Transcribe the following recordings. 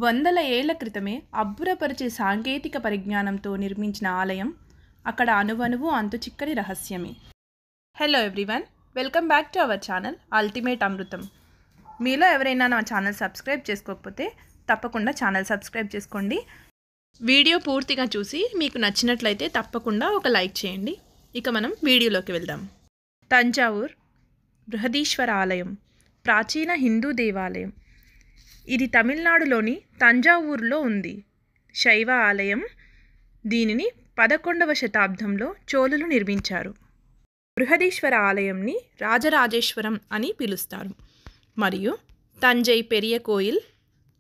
వందల ఏళ్ల క్రితమే అబ్బురపరిచే సాంకేతిక పరిజ్ఞానంతో నిర్మించిన ఆలయం అక్కడ అణువణువు అంతుచిక్కని రహస్యమే. Hello everyone, welcome back to our channel ultimate Amrutham. మీలో ఎవరైనా నా ఛానల్ సబ్స్క్రైబ్ చేసుకోకపోతే తప్పకుండా ఛానల్ సబ్స్క్రైబ్ చేసుకోండి. వీడియో పూర్తిగా చూసి మీకు నచ్చినట్లయితే తప్పకుండా ఒక లైక్ చేయండి. ఇక మనం వీడియోలోకి వెళ్దాం. తంజావూర్ బృహదీశ్వర ఆలయం ప్రాచీన హిందూ దేవాలయం. ఇది తమిళనాడులోని తంజావూరులో ఉంది. శైవ ఆలయం. దీనిని 11వ శతాబ్దంలో చోళులు నిర్మించారు. బృహదీశ్వర ఆలయంని రాజరాజేశ్వరం అని పిలుస్తారు. మరియు తంజై పెరియ కోయిల్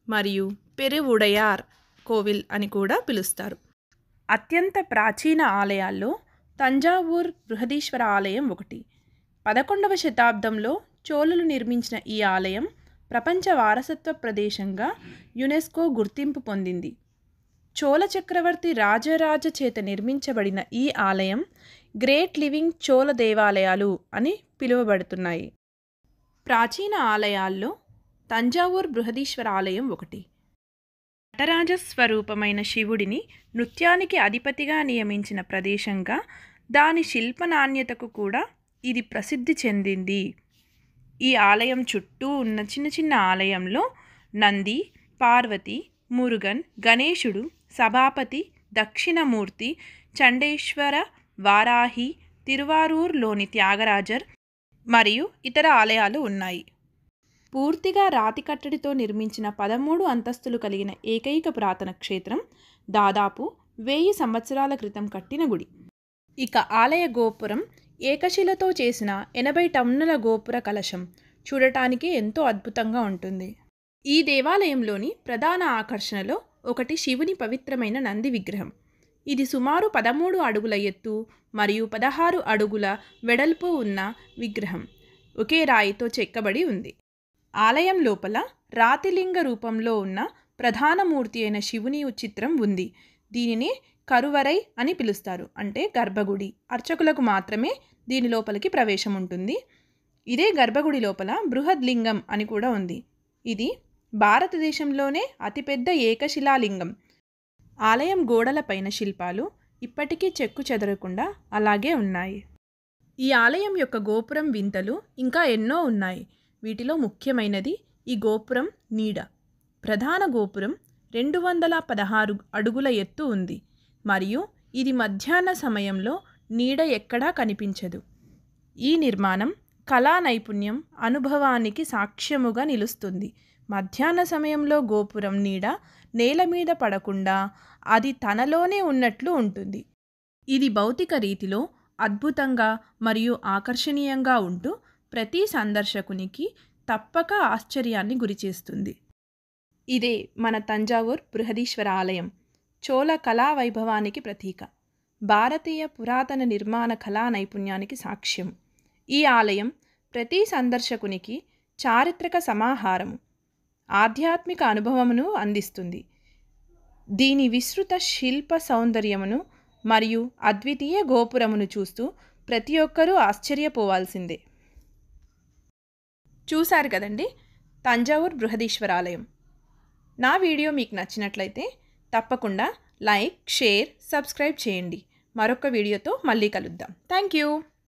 మరియు పెరువుడయార్ కోవిల్ అని కూడా పిలుస్తారు. అత్యంత ప్రాచీన ఆలయాల్లో తంజావూర్ బృహదీశ్వర ఆలయం ఒకటి. 11వ శతాబ్దంలో చోళులు నిర్మించిన ఈ ఆలయం ప్రపంచ వారసత్వ ప్రదేశంగా యునెస్కో గుర్తింపు పొందింది. చోళ చక్రవర్తి రాజరాజ చేత నిర్మించబడిన ఈ ఆలయం గ్రేట్ లివింగ్ చోళ దేవాలయాలు అని పిలువబడుతున్నాయి. ప్రాచీన ఆలయాల్లో తంజావూర్ బృహదీశ్వర ఆలయం ఒకటి. నటరాజ స్వరూపమైన శివుడిని నృత్యానికి అధిపతిగా నియమించిన ప్రదేశంగా దాని శిల్ప నాణ్యతకు కూడా ఇది ప్రసిద్ధి చెందింది. ఈ ఆలయం చుట్టూ ఉన్న చిన్న చిన్న ఆలయంలో నంది, పార్వతి, మురుగన్, గణేశుడు, సభాపతి, దక్షిణమూర్తి, చండేశ్వర, వారాహి, తిరువారూర్లోని త్యాగరాజర్ మరియు ఇతర ఆలయాలు ఉన్నాయి. పూర్తిగా రాతి కట్టడితో నిర్మించిన 13 అంతస్తులు కలిగిన ఏకైక పురాతన క్షేత్రం. దాదాపు 1000 సంవత్సరాల క్రితం కట్టిన గుడి. ఇక ఆలయ గోపురం ఏకశిలతో చేసిన 80 టన్నుల గోపుర కలశం చూడటానికి ఎంతో అద్భుతంగా ఉంటుంది. ఈ దేవాలయంలోని ప్రధాన ఆకర్షణలో ఒకటి శివుని పవిత్రమైన నంది విగ్రహం. ఇది సుమారు 13 అడుగుల ఎత్తు మరియు 16 అడుగుల వెడల్పు ఉన్న విగ్రహం ఒకే రాయితో చెక్కబడి ఉంది. ఆలయం లోపల రాతిలింగ రూపంలో ఉన్న ప్రధాన మూర్తి అయిన శివుని చిత్రం ఉంది. దీనిని కరువరై అని పిలుస్తారు, అంటే గర్భగుడి. అర్చకులకు మాత్రమే దీని లోపలికి ప్రవేశం ఉంటుంది. ఇదే గర్భగుడి లోపల బృహద్లింగం అని కూడా ఉంది. ఇది భారతదేశంలోనే అతిపెద్ద ఏకశిలాలింగం. ఆలయం గోడలపైన శిల్పాలు ఇప్పటికీ చెక్కు చెదరకుండా అలాగే ఉన్నాయి. ఈ ఆలయం యొక్క గోపురం వింతలు ఇంకా ఎన్నో ఉన్నాయి. వీటిలో ముఖ్యమైనది ఈ గోపురం నీడ. ప్రధాన గోపురం 216 అడుగుల ఎత్తు ఉంది మరియు ఇది మధ్యాహ్న సమయంలో నీడ ఎక్కడా కనిపించదు. ఈ నిర్మాణం కళా నైపుణ్యం, అనుభవానికి సాక్ష్యముగా నిలుస్తుంది. మధ్యాహ్న సమయంలో గోపురం నీడ నేల మీద పడకుండా అది తనలోనే ఉన్నట్లు ఉంటుంది. ఇది భౌతిక రీతిలో అద్భుతంగా మరియు ఆకర్షణీయంగా ఉంటూ ప్రతి సందర్శకునికి తప్పక ఆశ్చర్యాన్ని గురిచేస్తుంది. ఇదే మన తంజావూర్ బృహదీశ్వర ఆలయం. చోళ కళా వైభవానికి ప్రతీక. భారతీయ పురాతన నిర్మాణ కళా నైపుణ్యానికి సాక్ష్యం. ఈ ఆలయం ప్రతి సందర్శకునికి చారిత్రక సమాహారము, ఆధ్యాత్మిక అనుభవమును అందిస్తుంది. దీని విస్తృత శిల్ప సౌందర్యమును మరియు అద్వితీయ గోపురమును చూస్తూ ప్రతి ఒక్కరూ ఆశ్చర్యపోవాల్సిందే. చూశారు కదండి, తంజావూర్ బృహదీశ్వర ఆలయం. నా వీడియో మీకు నచ్చినట్లయితే తప్పకుండా లైక్, షేర్, సబ్స్క్రైబ్ చేయండి. మరొక వీడియోతో మళ్ళీ కలుద్దాం. Thank you.